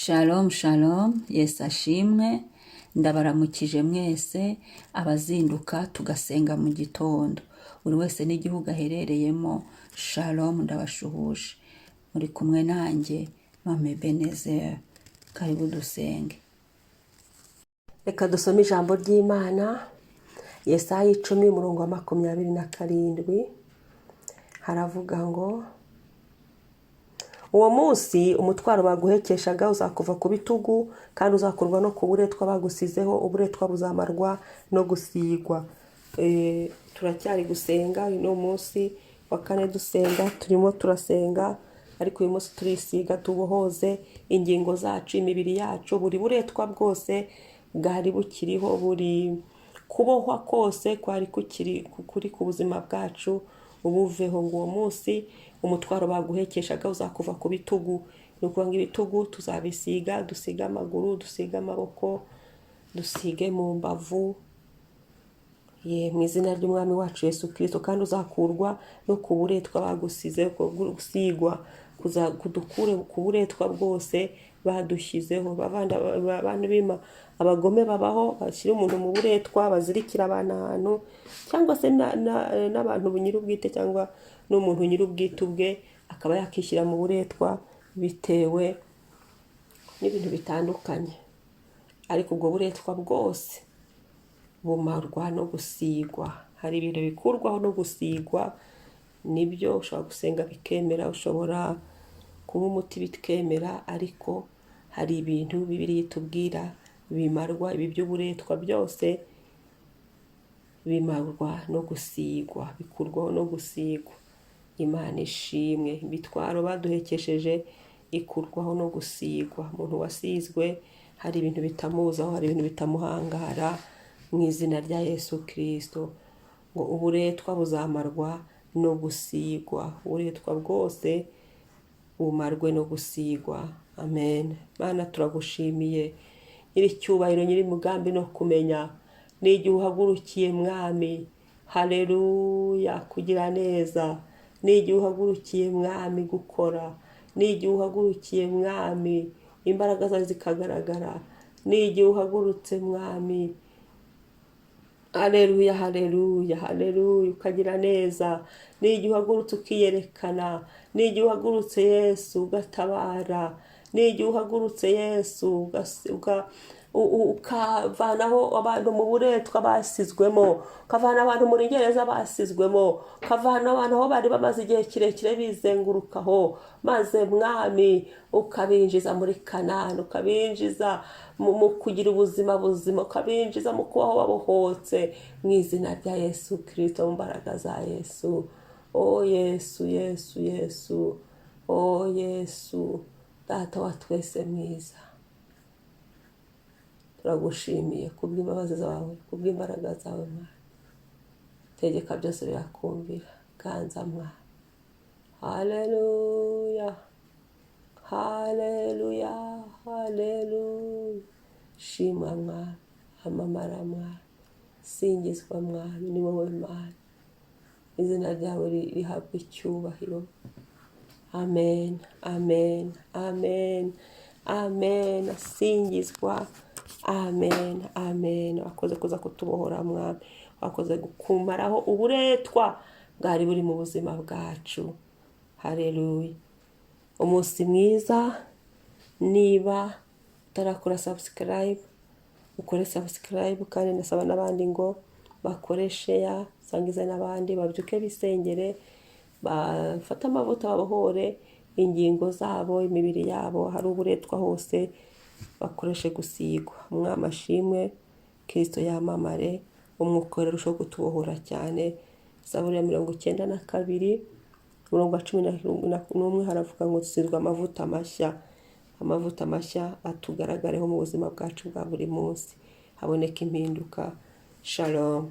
Shalom shalom, Yesu ashimwe, ndabaramukije mwese abazinduka tugasenga mu gitondo. Buri wese n'igihugu aherereyemo, shalom ndabashuhuje. Muri kumwe nanjye, Mama Ebenezer, karibu dusenge. Reka dusome ijambo ry'Imana, Yesaya 10:27. Haravuga ngo, uwo munsi umutwaro baguhekeshaga uzakuva ku bitugu, kandi uzakurwa no ku buretwa bagushyizeho, uburetwa buzamarwa no gusīgwa. Turacyari gusenga, uno munsi wa kane dusenga, turimo turasenga, ariko uyu munsi turisiga tubohoze ingingo zacu, imibiri yacu, buri buretwa bwose bwari bukiriho, buri kubohwa kose kwari kuri ku buzima bwacu ubuveho. ngo uwo munsi umutwaro baguhekeshaga uzakuva ku bitugu. Ni ukuvuga ngo ibitugu tuzabisiga, dusige amaguru, dusige amaboko, dusige mu mbavu, mu izina ry'umwami wacu Yesu Kristo. kandi uzakurwa no ku buretwa bagushyizeho, gusīgwa, kudukure ku buretwa bwose badushyizeho. Abantu bima abagome babaho, bashyira umuntu mu buretwa, bazirikira abantu ahantu, cyangwa se n'abantu nyir'ubwite cyangwa n'umuntu nyir'ubwite ubwe akaba yakishyira mu buretwa bitewe n'ibintu bitandukanye. Ariko ubwo buretwa bwose bumarwa no gusīgwa. Hari ibintu bikurwaho no gusīgwa, nibyo ushobora gusenga bikemera, ushobora kuba umuti bikemera, ariko hari ibintu Bibiliya itubwira bimarwa. Ibi by'uburetwa byose bimarwa no gusīgwa, bikurwaho no gusīgwa. Imana ishimwe. Imitwaro baduhekesheje ikurwaho no gusīgwa. Umuntu wasizwe hari ibintu bitamuzaho, hari ibintu bitamuhangara, mu izina rya Yesu Kristo. ngo uburetwa buzamarwa no gusīgwa, uburetwa bwose bumarwe no gusīgwa. Amen. Mana turagushimiye, nyir'icyubahiro, nyir'umugambi no kumenya, n'igihe uhagurukiye mwami, haleluya, kugira neza, n'igihe uhagurukiye mwami gukora, n'igihe uhagurukiye mwami imbaraga zawe zikagaragara, n'igihe uhagurutse mwami, haleluya, haleluya, haleluya, ukagira neza, n'igihe uhagurutse ukiyerekana, n'igihe uhagurutse Yesu ugatabara, n'igihe uhagurutse Yesu ukavanaho abantu mu buretwa basizwemo, ukavana abantu muri gereza basizwemo, ukavana abantu aho bari bamaze igihe kirekire bizengurukaho, maze mwami ukabinjiza muri Kanani, ukabinjiza mu kugira ubuzima buzima, ukabinjiza mu kubaho babohotse, mu izina rya Yesu Kristo, mu mbaraga za Yesu. O Yesu, Yesu, Yesu, o Yesu, Data wa twese mwiza, turagushimiye kubw'imbabazi zawe, kubw'imbaraga zawe Mana. Tegeka byose birakumvira, ganza Mana. Haleluya, haleluya, haleluya. Shimwa Mwami, amamara Mwami, singizwa Mwami, ni wowe Mana. Izina ryawe rihabwa icyubahiro. Amen, amen, amen, amen. Singizwa. Amen, amen. Wakoze kuza kutubohora Mwami, wakoze kumaraho uburetwa bwari buri mu buzima bwacu. Haleluya. Umunsi mwiza. Niba utarakora subscribe, ukore subscribe, kandi nasaba n'abandi ngo bakore share, sangiza n'abandi, babyuke bisengere, bafata amavuta babohore ingingo zabo, imibiri yabo, hari uburetwa hose bakoreshe gusīgwa. Umwami ashimwe, Kristo yamamare, umwuka wera urushaho kutubohora cyane. Zaburi ya 92:11 haravuga ngo dusizwe amavuta mashya. Amavuta mashya atugaragareho mu buzima bwacu bwa buri munsi, haboneka impinduka. Shalom.